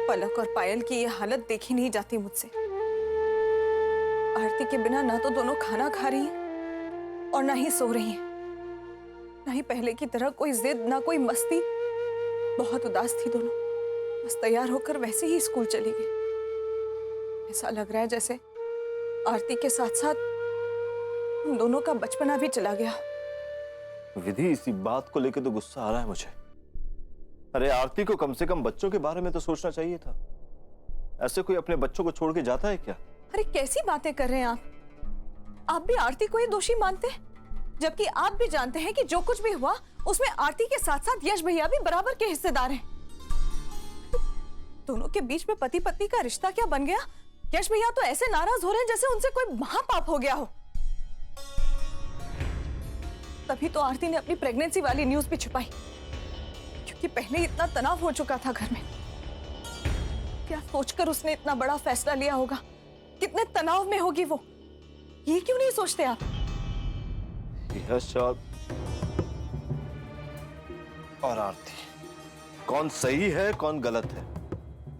पलक और पायल की ये हालत देखी नहीं जाती मुझसे। आरती के बिना ना तो दोनों खाना खा रही हैं और ना ही सो रही हैं। ना ही पहले की तरह कोई जिद, ना कोई मस्ती। बहुत उदास थी दोनों, बस तैयार होकर वैसे ही स्कूल चली गई। ऐसा लग रहा है जैसे आरती के साथ साथ उन दोनों का बचपना भी चला गया। विधि, इसी बात को लेकर तो गुस्सा आ रहा है मुझे। अरे आरती को कम से कम बच्चों के बारे में तो सोचना चाहिए था। ऐसे कोई अपने बच्चों को छोड़ के जाता है क्या? अरे कैसी बातें कर रहे हैं आप भी आरती को ही दोषी मानते हैं, जबकि आप भी जानते हैं कि जो कुछ भी हुआ उसमें आरती के साथ साथ यश भैया भी बराबर के हिस्सेदार हैं। दोनों के बीच में पति पत्नी का रिश्ता क्या बन गया? यश भैया तो ऐसे नाराज हो रहे हैं जैसे उनसे कोई महापाप हो गया हो। तभी तो आरती ने अपनी प्रेगनेंसी वाली न्यूज भी छुपाई, क्योंकि पहले इतना तनाव हो चुका था घर में। क्या सोचकर उसने इतना बड़ा फैसला लिया होगा? कितने तनाव में होगी वो, ये क्यों नहीं सोचते आप? यश और आरती, कौन सही है कौन गलत है,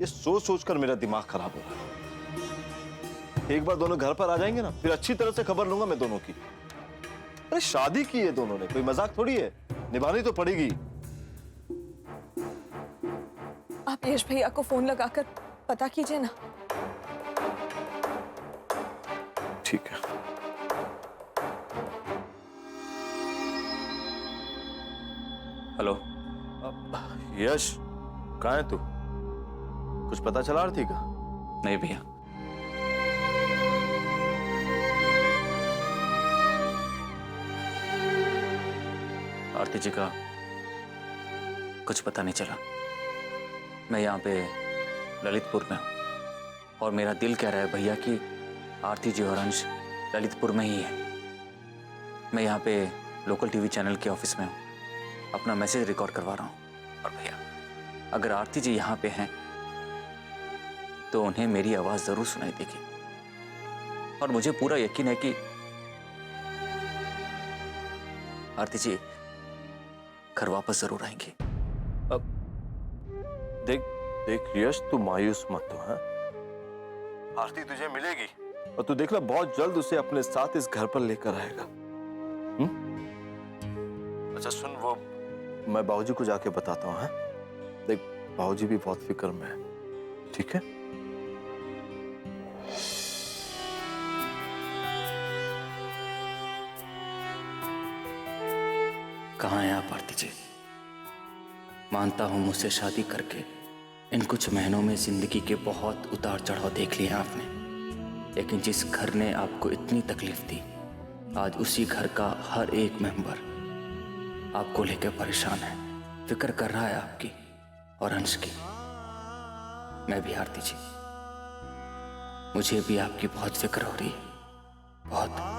ये सोच सोचकर मेरा दिमाग खराब हो रहा है। एक बार दोनों घर पर आ जाएंगे ना, फिर अच्छी तरह से खबर लूंगा मैं दोनों की। अरे शादी की है दोनों ने, कोई मजाक थोड़ी है, निभानी तो पड़ेगी। आप यश भैया को फोन लगाकर पता कीजिए ना। ठीक है। हेलो। यश, कहाँ है तू? कुछ पता चला आरती का? नहीं भैया। आरती जी का कुछ पता नहीं चला। मैं यहाँ पे ललितपुर में हूँ और मेरा दिल कह रहा है भैया कि आरती जी और अंश ललितपुर में ही है। मैं यहाँ पे लोकल टीवी चैनल के ऑफिस में हूँ, अपना मैसेज रिकॉर्ड करवा रहा हूँ। और भैया, अगर आरती जी यहाँ पे हैं तो उन्हें मेरी आवाज जरूर सुनाई देगी और मुझे पूरा यकीन है कि आरती जी घर वापस जरूर आएंगी। अब देख देख यश, तू मायूस मत हो। हाँ, आरती तुझे मिलेगी और तू देखना बहुत जल्द उसे अपने साथ इस घर पर लेकर आएगा। अच्छा सुन, वो मैं बाबूजी को जाके बताता हूँ। देख, बाबूजी भी बहुत फिक्र में है। ठीक है? कहाँ हैं आप आरती जी? मानता हूं मुझसे शादी करके इन कुछ महीनों में जिंदगी के बहुत उतार चढ़ाव देख लिए आपने, लेकिन जिस घर ने आपको इतनी तकलीफ दी, आज उसी घर का हर एक मेंबर आपको लेकर परेशान है, फिक्र कर रहा है आपकी और अंश की। मैं भी आरती जी, मुझे भी आपकी बहुत फिक्र हो रही है, बहुत।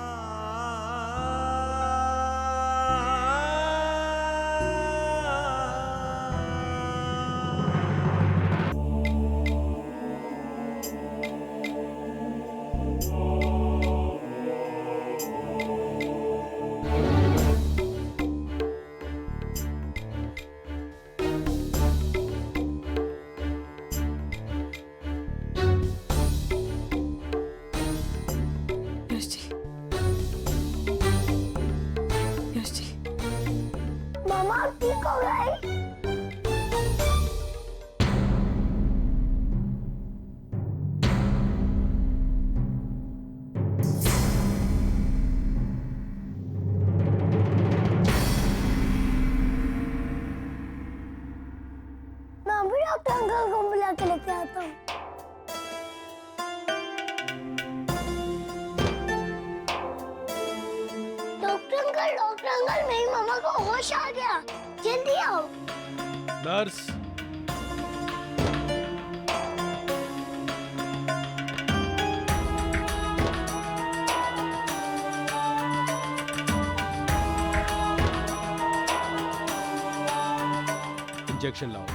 डॉक्टर अंकल को बुला के लेके आता हूँ। डॉक्टर अंकल, मेरी मम्मा को होश आ गया, जल्दी आओ। नर्स। इंजेक्शन लाओ।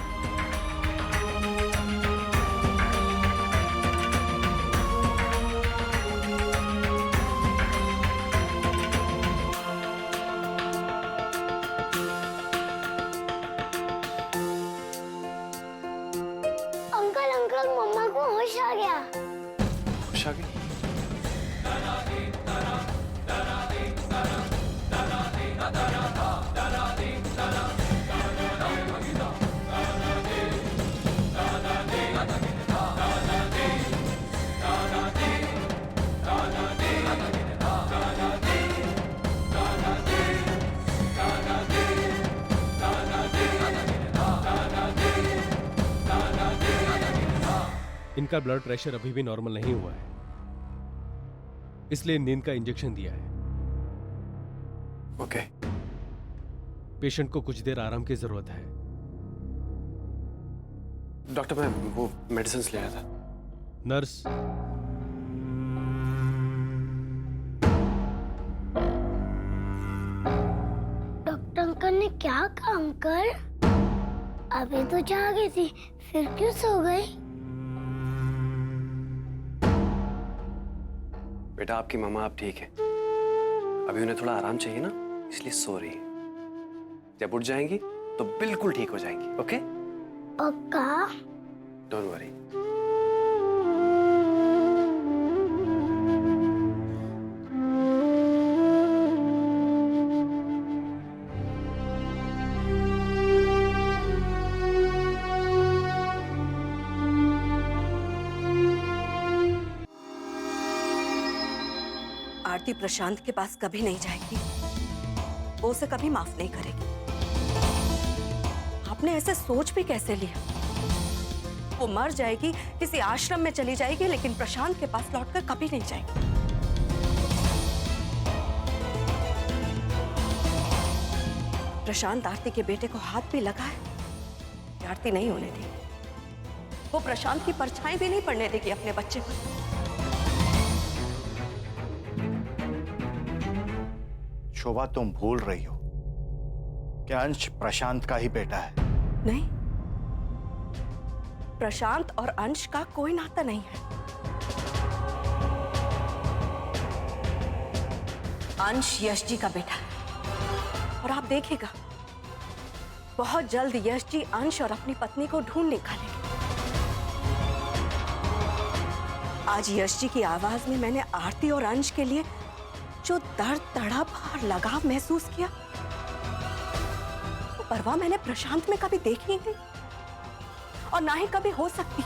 इनका ब्लड प्रेशर अभी भी नॉर्मल नहीं हुआ है, इसलिए नींद का इंजेक्शन दिया है। ओके। पेशेंट को कुछ देर आराम की जरूरत है। डॉक्टर, मैं वो मेडिसिन ले आया था। नर्स, डॉक्टर अंकल ने क्या कहा अंकल? अभी तो जागी थी, फिर क्यों सो गई? बेटा, आपकी मम्मा अब ठीक है। अभी उन्हें थोड़ा आराम चाहिए ना, इसलिए सो रही है। जब उठ जाएंगी तो बिल्कुल ठीक हो जाएंगी। ओके? पक्का? Don't worry. आरती प्रशांत के पास कभी नहीं जाएगी, वो उसे कभी माफ नहीं करेगी। आपने ऐसे सोच भी कैसे लिया? वो मर जाएगी, किसी आश्रम में चली जाएगी, लेकिन प्रशांत के पास लौटकर कभी नहीं जाएगी। प्रशांत आरती के बेटे को हाथ भी लगा है, आरती नहीं होने देगी। वो प्रशांत की परछाई भी नहीं पड़ने देगी अपने बच्चे पर। शोभा, तुम भूल रही हो कि अंश प्रशांत का ही बेटा है। नहीं, प्रशांत और अंश का कोई नाता नहीं है। अंश यश जी का बेटा है और आप देखिएगा, बहुत जल्द यश जी अंश और अपनी पत्नी को ढूंढ निकालेंगे। आज यश जी की आवाज में मैंने आरती और अंश के लिए जो दर्द, तड़प और लगाव महसूस किया, वो परवाह मैंने प्रशांत में कभी देखी ही नहीं और ना ही कभी हो सकती।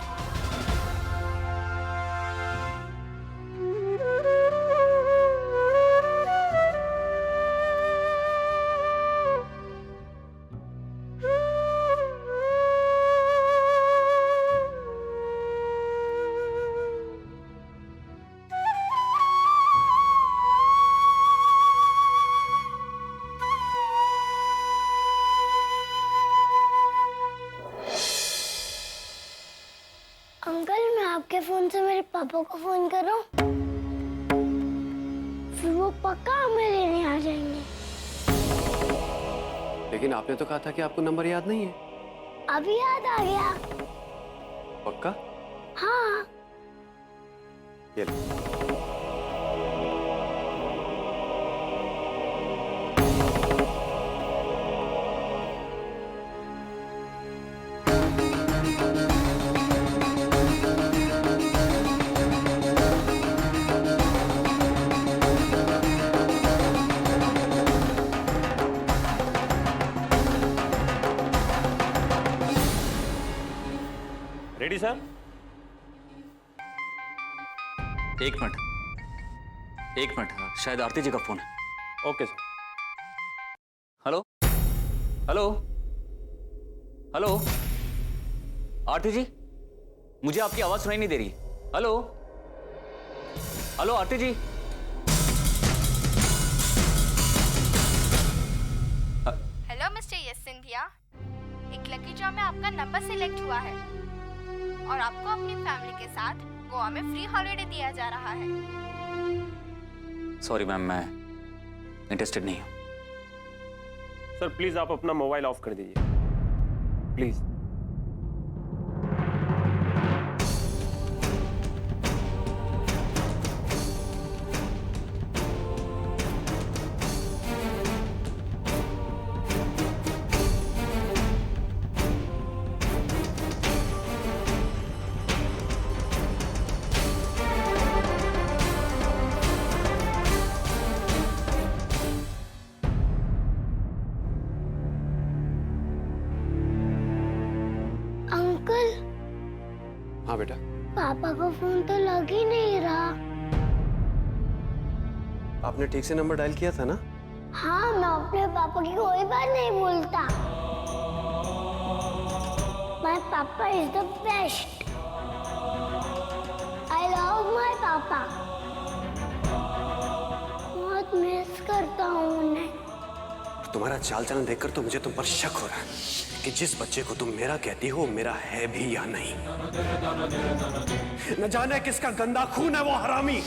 अंकल, मैं आपके फोन से मेरे पापा को फोन कर रहा हूँ, फिर वो पक्का हमें लेने आ जाएंगे। लेकिन आपने तो कहा था कि आपको नंबर याद नहीं है। अभी याद आ गया। पक्का? हाँ। ये लो। Ready sir? एक मिनट, शायद आरती जी का फोन है। Okay sir. Hello hello hello, Aarti ji, मुझे आपकी आवाज सुनाई नहीं दे रही। Hello hello Aarti ji. Hello mister yes Scindia, एक लकी ड्रॉ में आपका नंबर सिलेक्ट हुआ है और आपको अपनी फैमिली के साथ गोवा में फ्री हॉलिडे दिया जा रहा है। सॉरी मैम, मैं इंटरेस्टेड नहीं हूँ। सर प्लीज आप अपना मोबाइल ऑफ कर दीजिए प्लीज। हाँ बेटा। पापा का फोन तो लग ही नहीं रहा। आपने ठीक से नंबर डायल किया था ना? हाँ, मैं अपने पापा की कोई बात नहीं भूलता। माय पापा is the best. Love my पापा। बहुत मिस करता हूँ उन्हें। तुम्हारा चाल चलन देखकर तो मुझे तुम पर शक हो रहा है कि जिस बच्चे को तुम मेरा कहती हो मेरा है भी या नहीं। न जाने किसका गंदा खून है वो हरामी।